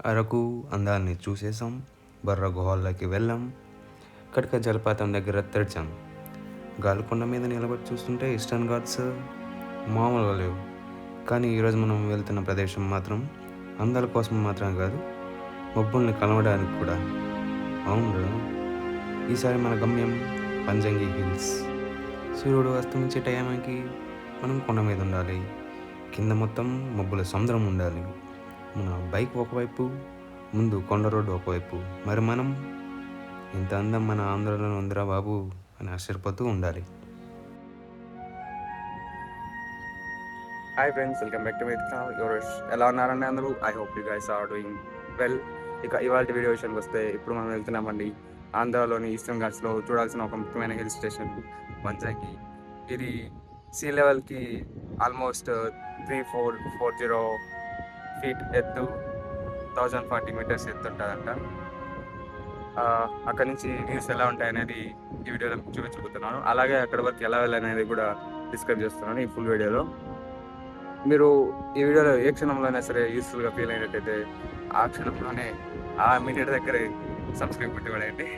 అరకు అందాల్ని చూసేసాం, బర్ర గుహల్లోకి వెళ్ళాం, కటక జలపాతం దగ్గర తెరిచాం. గాలికొండ మీద నిలబడి చూస్తుంటే ఈస్టర్న్ ఘాట్స్ మామూలుగా లేవు. కానీ ఈరోజు మనం వెళ్తున్న ప్రదేశం మాత్రం అందాల కోసం మాత్రమే కాదు, మబ్బుల్ని కలవడానికి కూడా. అవును, ఈసారి మన గమ్యం పంజంగి హిల్స్. సూర్యుడు అస్తమించే టైంకి మనం కొండ మీద ఉండాలి, కింద మొత్తం మబ్బుల సముద్రం ఉండాలి. మన బైక్ ఒకవైపు, ముందు కొండ రోడ్డు ఒకవైపు. మరి మనం ఇంత అందం మన ఆంధ్రలో ఉందిరా బాబు అని ఆశ్చర్యపోతూ ఉండాలి. Hi friends, welcome back to my channel your. ఎలా ఉన్నారండి అందరూ? I hope you guys are doing well. ఇక ఇవాళ వీడియో విషయానికి వస్తే, ఇప్పుడు మనం వెళ్తున్నామండి ఆంధ్రాలోని ఈస్టర్న్ ఘాట్స్లో చూడాల్సిన ఒక ముఖ్యమైన హిల్ స్టేషన్ వంజంగి. ఇది సీ లెవెల్కి ఆల్మోస్ట్ 3440 ఫీట్ ఎత్తు, 1040 మీటర్స్ ఎత్తు ఉంటుందంట. అక్కడ నుంచి వ్యూస్ ఎలా ఉంటాయనేది ఈ వీడియోలో చూపించబోతున్నాను. అలాగే అక్కడ వరకు ఎలా వెళ్ళాలనేది కూడా డిస్కస్ చేస్తున్నాను ఈ ఫుల్ వీడియోలో. మీరు ఈ వీడియోలో ఏ క్షణంలోనే సరే యూస్ఫుల్గా ఫీల్ అయినట్టయితే ఆ క్షణంలోనే ఆ మినిట్ దగ్గరే సబ్స్క్రైబ్ పెట్టుకోండి.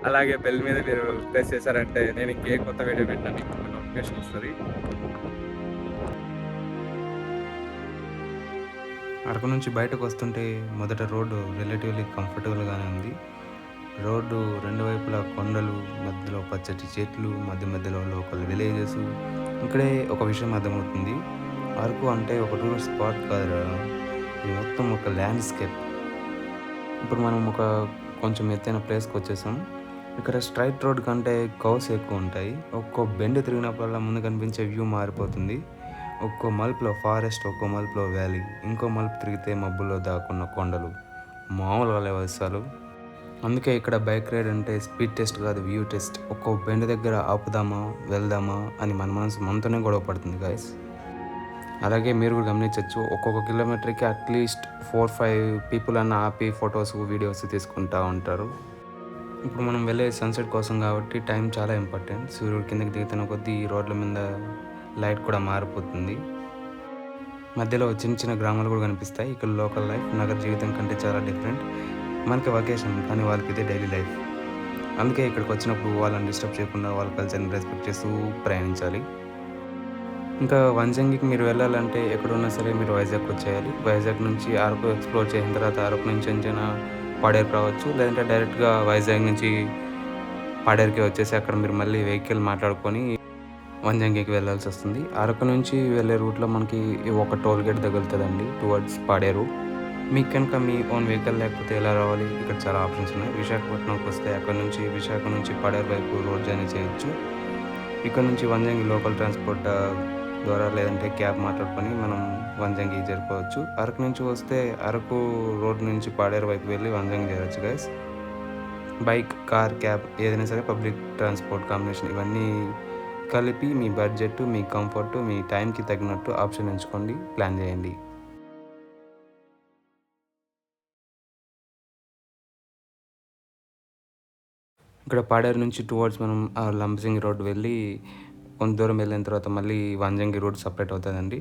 అలాగే బెల్ మీద మీరు ప్రెస్ చేశారంటే నేను ఇంకే కొత్త వీడియో పెట్టడానికి నోటిఫికేషన్ వస్తుంది. అరకు నుంచి బయటకు వస్తుంటే మొదట రోడ్డు రిలేటివ్లీ కంఫర్టబుల్గానే ఉంది. రోడ్డు రెండు వైపులా కొండలు, మధ్యలో పచ్చటి చెట్లు, మధ్యలో లోకల్ విలేజెస్. ఇక్కడే ఒక విషయం అర్థమవుతుంది, అరకు అంటే ఒక టూరిస్ట్ స్పాట్ కాదురా, ఇది మొత్తం ఒక ల్యాండ్స్కేప్. ఇప్పుడు మనం ఒక కొంచెం ఎత్తైన ప్లేస్కి వచ్చేసాం. ఇక్కడ స్ట్రైట్ రోడ్ కంటే కౌస్ ఎక్కువ ఉంటాయి. ఒక్కో బెండ్ తిరిగినప్పుడల్లా ముందు కనిపించే వ్యూ మారిపోతుంది. ఒక్కో మలుపులో ఫారెస్ట్, ఒక్కో మలుపులో వ్యాలీ, ఇంకో మలుపు తిరిగితే మబ్బుల్లో దాక్కున్న కొండలు. మామూలుగా లేవు అసలు. అందుకే ఇక్కడ బైక్ రైడ్ అంటే స్పీడ్ టెస్ట్ కాదు, వ్యూ టెస్ట్. ఒక్కో బెండ్ దగ్గర ఆపుదామా వెళ్దామా అని మన మనసు మనతోనే గొడవ పడుతుంది గాయస్. అలాగే మీరు కూడా గమనించవచ్చు, ఒక్కొక్క కిలోమీటర్కి అట్లీస్ట్ 4-5 పీపుల్ అన్న ఆపి ఫొటోస్ వీడియోస్ తీసుకుంటూ ఉంటారు. ఇప్పుడు మనం వెళ్ళే సన్సెట్ కోసం కాబట్టి టైం చాలా ఇంపార్టెంట్. సూర్యుడు కిందకి దిగుతున్న కొద్దీ ఈ రోడ్ల మీద లైట్ కూడా మారిపోతుంది. మధ్యలో చిన్న చిన్న గ్రామాలు కూడా కనిపిస్తాయి. ఇక్కడ లోకల్ లైఫ్ నగర జీవితం కంటే చాలా డిఫరెంట్. మనకి వెకేషన్, కానీ వాళ్ళకి ఇదే డైలీ లైఫ్. అందుకే ఇక్కడికి వచ్చినప్పుడు వాళ్ళని డిస్టర్బ్ చేయకుండా వాళ్ళ కల్చర్ని రెస్పెక్ట్ చేస్తూ ప్రయాణించాలి. ఇంకా వంజంగికి మీరు వెళ్ళాలంటే ఎక్కడున్నా సరే మీరు వైజాగ్ వచ్చేయాలి. వైజాగ్ నుంచి అరకు ఎక్స్ప్లోర్ చేసిన తర్వాత అరకు నుంచి అంచనా పాడేరు రావచ్చు, లేదంటే డైరెక్ట్గా వైజాగ్ నుంచి పాడేరుకి వచ్చేసి అక్కడ మీరు మళ్ళీ వెహికల్ మాట్లాడుకొని వంజంగికి వెళ్ళాల్సి వస్తుంది. అరకు నుంచి వెళ్ళే రూట్లో మనకి ఒక టోల్ గేట్ తగులుతుందండి టువర్డ్స్ పాడేరు. మీకు కనుక మీ ఓన్ వెహికల్ లేకపోతే ఎలా రావాలి, ఇక్కడ చాలా ఆప్షన్స్ ఉన్నాయి. విశాఖపట్నంకి వస్తే అక్కడ నుంచి విశాఖ నుంచి పాడేరు వైపు రోడ్ జర్నీ చేయొచ్చు. ఇక్కడ నుంచి వంజంగి లోకల్ ట్రాన్స్పోర్ట్ ద్వారా లేదంటే క్యాబ్ మాట్లాడుకొని మనం వంజంగి చేరుకోవచ్చు. అరకు నుంచి వస్తే అరకు రోడ్ నుంచి పాడేరు వైపు వెళ్ళి వంజంగి చేరవచ్చు గైస్. బైక్, కార్, క్యాబ్ ఏదైనా సరే పబ్లిక్ ట్రాన్స్పోర్ట్ కాంబినేషన్ ఇవన్నీ కలిపి మీ బడ్జెట్, మీ కంఫర్ట్, మీ టైంకి తగినట్టు ఆప్షన్ ఎంచుకోండి, ప్లాన్ చేయండి. ఇక్కడ పాడేరు నుంచి టువర్డ్స్ మనం లంబసింగి రోడ్ వెళ్ళి కొంత దూరం వెళ్ళిన తర్వాత మళ్ళీ వంజంగి రోడ్ సపరేట్ అవుతుందండి.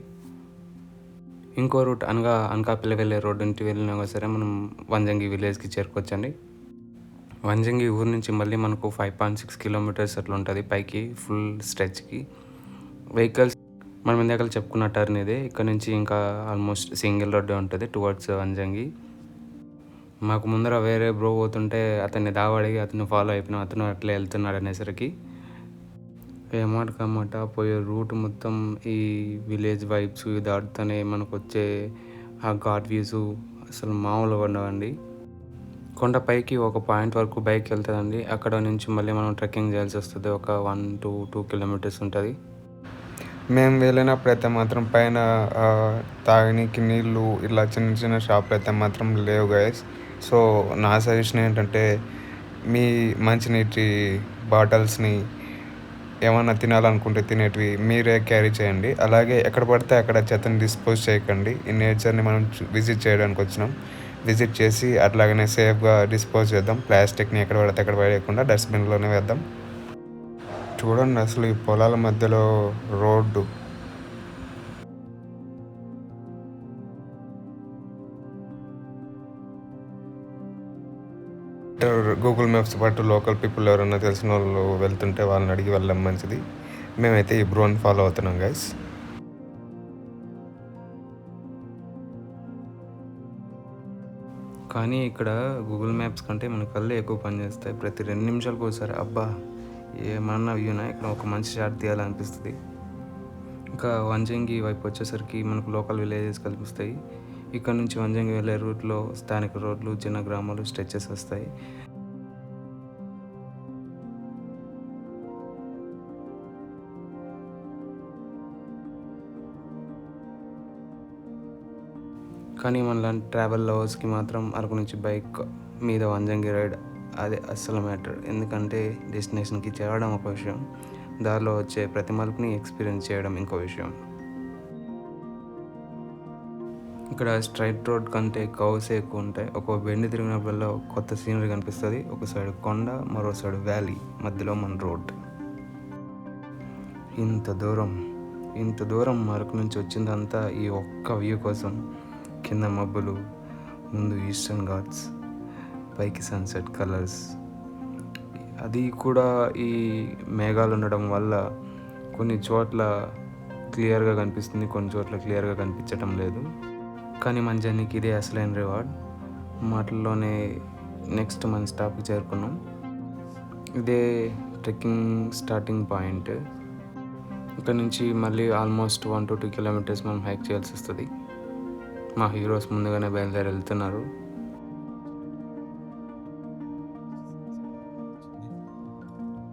ఇంకో రూట్ అనకాపల్లి వెళ్ళే రోడ్ నుంచి వెళ్ళినా సరే మనం వంజంగి విలేజ్కి చేరుకోవచ్చండి. వంజంగి ఊరు నుంచి మళ్ళీ మనకు 5.6 కిలోమీటర్స్ అట్లా ఉంటుంది పైకి ఫుల్ స్ట్రెచ్కి. వెహికల్స్ మనం ఇందాక చెప్పుకున్న టర్న్ ఇదే. ఇక్కడ నుంచి ఇంకా ఆల్మోస్ట్ సింగిల్ రోడ్డే ఉంటుంది టువర్డ్స్ వంజంగి. మాకు ముందర వేరే బ్రో పోతుంటే అతన్ని దావడిగి అతను ఫాలో అయిపోయినాం, అతను అట్లా వెళ్తున్నాడు అనేసరికి ఏమాట పోయే రూట్ మొత్తం ఈ విలేజ్ వైబ్స్ దాటుతూనే మనకు వచ్చే ఆ ఘాట్ వ్యూస్ అసలు మామూలుగా ఉండవండి. కొండపైకి ఒక పాయింట్ వరకు బైక్ వెళ్తుందండి. అక్కడ నుంచి మళ్ళీ మనం ట్రెక్కింగ్ చేయాల్సి వస్తుంది. ఒక 1-2 కిలోమీటర్స్ ఉంటుంది. మేము వెళ్ళినప్పుడు అయితే మాత్రం పైన తాగనీకి నీళ్ళు ఇలా చిన్న చిన్న షాపులు అయితే మాత్రం లేవు గైస్. సో నా సజెషన్ ఏంటంటే, మీ మంచినీటి బాటిల్స్ని ఏమన్నా తినాలనుకుంటే తినేటివి మీరే క్యారీ చేయండి. అలాగే ఎక్కడ పడితే అక్కడ చెత్తని డిస్పోజ్ చేయకండి. ఈ నేచర్ని మనం విజిట్ చేయడానికి వచ్చినాం. విజిట్ చేసి అట్లాగనే సేఫ్గా డిస్పోజ్ చేద్దాం. ప్లాస్టిక్ని ఎక్కడ పడితే అక్కడ పడేయకుండా డస్ట్బిన్లోనే వేద్దాం. చూడండి అసలు ఈ పొలాల మధ్యలో రోడ్డు. గూగుల్ మ్యాప్స్ పాటు లోకల్ పీపుల్ ఎవరైనా తెలిసిన వాళ్ళు వెళ్తుంటే వాళ్ళని అడిగి వెళ్ళడం మంచిది. మేమైతే ఈ బ్రోని ఫాలో అవుతున్నాం గైస్. కానీ ఇక్కడ గూగుల్ మ్యాప్స్ కంటే మన కళ్ళు ఎక్కువ పనిచేస్తాయి. ప్రతి 2 నిమిషాలకు ఒకసారి అబ్బా ఏమన్నా వ్యూనా ఇక్కడ ఒక మంచి షాట్ తీయాలనిపిస్తుంది. ఇంకా వంజంగి వైపు వచ్చేసరికి మనకు లోకల్ విలేజెస్ కనిపిస్తాయి. ఇక్కడ నుంచి వంజంగి వెళ్ళే రూట్లో స్థానిక రోడ్లు, చిన్న గ్రామాలు, స్ట్రెచెస్ వస్తాయి. కానీ మనలాంటి ట్రావెల్ లవర్స్కి మాత్రం అరకు నుంచి బైక్ మీద వంజంగి రైడ్ అదే అస్సలు మ్యాటర్. ఎందుకంటే డెస్టినేషన్కి చేరడం ఒక విషయం, దారిలో వచ్చే ప్రతి మలుపుని ఎక్స్పీరియన్స్ చేయడం ఇంకో విషయం. ఇక్కడ స్ట్రైట్ రోడ్ కంటే కర్వ్సే ఎక్కువ ఉంటాయి. ఒక బెండ్ తిరిగినప్పుడల్లా కొత్త సీనరీ కనిపిస్తుంది. ఒక సైడ్ కొండ, మరో సైడ్ వ్యాలీ, మధ్యలో మన రోడ్. ఇంత దూరం అరకు నుంచి వచ్చిందంతా ఈ ఒక్క వ్యూ కోసం. కింద మబ్బులు, ముందు ఈస్టర్న్ ఘాట్స్, పైకి సన్సెట్ కలర్స్. అది కూడా ఈ మేఘాలు ఉండడం వల్ల కొన్ని చోట్ల క్లియర్గా కనిపిస్తుంది, కొన్ని చోట్ల క్లియర్గా కనిపించటం లేదు. కానీ మన జర్నీకి ఇదే అసలైన రివార్డ్. మాటల్లోనే నెక్స్ట్ మన స్టాప్కి చేరుకున్నాం. ఇదే ట్రెక్కింగ్ స్టార్టింగ్ పాయింట్. ఇక్కడ నుంచి మళ్ళీ ఆల్మోస్ట్ 1 to 2 kilometers మనం హైక్ చేయాల్సి వస్తుంది. మా హీరోస్ ముందుగానే బయలుదేరి వెళ్తున్నారు.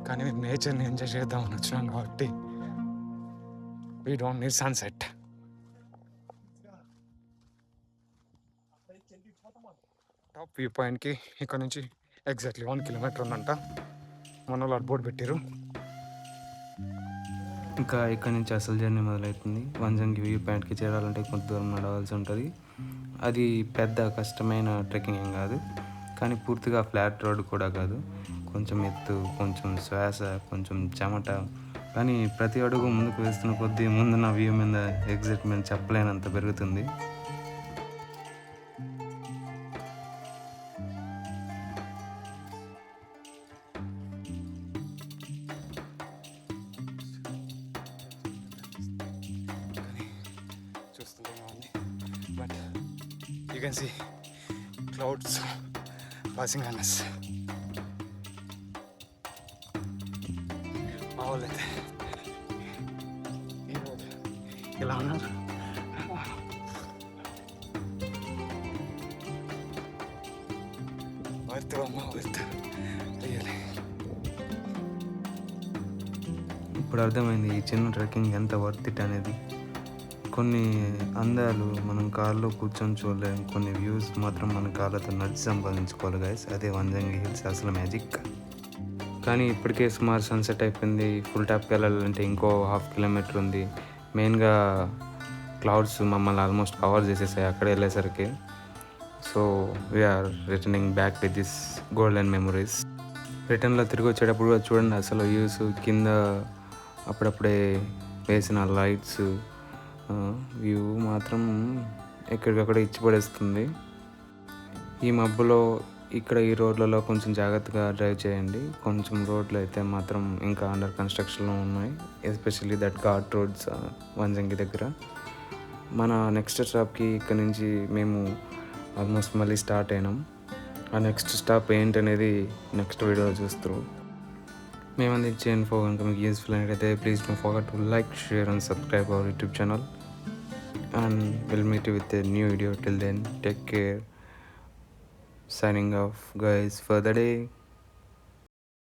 కానీ మేము నేచర్ని ఎంజాయ్ చేద్దామని వచ్చినాం కాబట్టి we don't need sunset. Top view పాయింట్కి ఇక్కడ నుంచి ఎగ్జాక్ట్లీ 1 kilometer ఉందంట. మన వాళ్ళు బోర్డు పెట్టారు. ఇంకా ఇక్కడ నుంచి అసలు జర్నీ మొదలవుతుంది. వంజంగి వ్యూ పాయింట్కి చేరాలంటే కొంత దూరం నడవాల్సి ఉంటుంది. అది పెద్ద కష్టమైన ట్రెక్కింగ్ ఏం కాదు, కానీ పూర్తిగా ఫ్లాట్ రోడ్ కూడా కాదు. కొంచెం ఎత్తు, కొంచెం శ్వాస, కొంచెం చెమట. కానీ ప్రతి అడుగు ముందుకు వేస్తున్న కొద్దీ ముందున్న వ్యూ మీద ఎగ్జైట్మెంట్ చెప్పలేనంత పెరుగుతుంది. But you can see clouds passing on us. మావాళ్ళైతే ఇలా ఉన్నారు. వర్త్ అమ్మ వర్త్ రియల్లీ. ఇప్పుడు అర్థమైంది ఈ చిన్న ట్రెక్కింగ్ ఎంత వర్త్ ఇట్ అనేది. కొన్ని అందాలు మనం కార్లో కూర్చొని చూడలేము, కొన్ని వ్యూస్ మాత్రం మన కార్లతో నడిచి సంపాదించుకోవాలి గైస్. అదే వంజంగి హిల్స్ అసలు మ్యాజిక్. కానీ ఇప్పటికే సుమారు సన్సెట్ అయిపోయింది. ఫుల్ టాప్కి వెళ్ళాలంటే ఇంకో 1/2 kilometer ఉంది. మెయిన్గా క్లౌడ్స్ మమ్మల్ని ఆల్మోస్ట్ కవర్ చేసేసాయి అక్కడ వెళ్ళేసరికి. So we are returning back with this golden memories. రిటర్న్లో తిరిగి వచ్చేటప్పుడు కూడా చూడండి అసలు వ్యూస్, కింద అప్పుడప్పుడే వేసిన లైట్స్, వ్యూ మాత్రం ఎక్కడికక్కడ ఇచ్చి పడేస్తుంది. ఈ మబ్బులో ఇక్కడ ఈ రోడ్లలో కొంచెం జాగ్రత్తగా డ్రైవ్ చేయండి. కొంచెం రోడ్లు అయితే మాత్రం ఇంకా అండర్ కన్స్ట్రక్షన్లో ఉన్నాయి, especially that ghat roads Vanjangi దగ్గర. మన నెక్స్ట్ స్టాప్కి ఇక్కడ నుంచి మేము ఆల్మోస్ట్ మళ్ళీ స్టార్ట్ అయినాం. ఆ నెక్స్ట్ స్టాప్ ఏంటనేది నెక్స్ట్ వీడియోలో చూస్తారు. మేము అందించే ఇన్ఫో కనుక మీకు యూస్ఫుల్ అయినట్లయితే please don't forget to like, share and subscribe our YouTube channel. And we'll meet you with a new video. Till then, take care. Signing off guys for the day.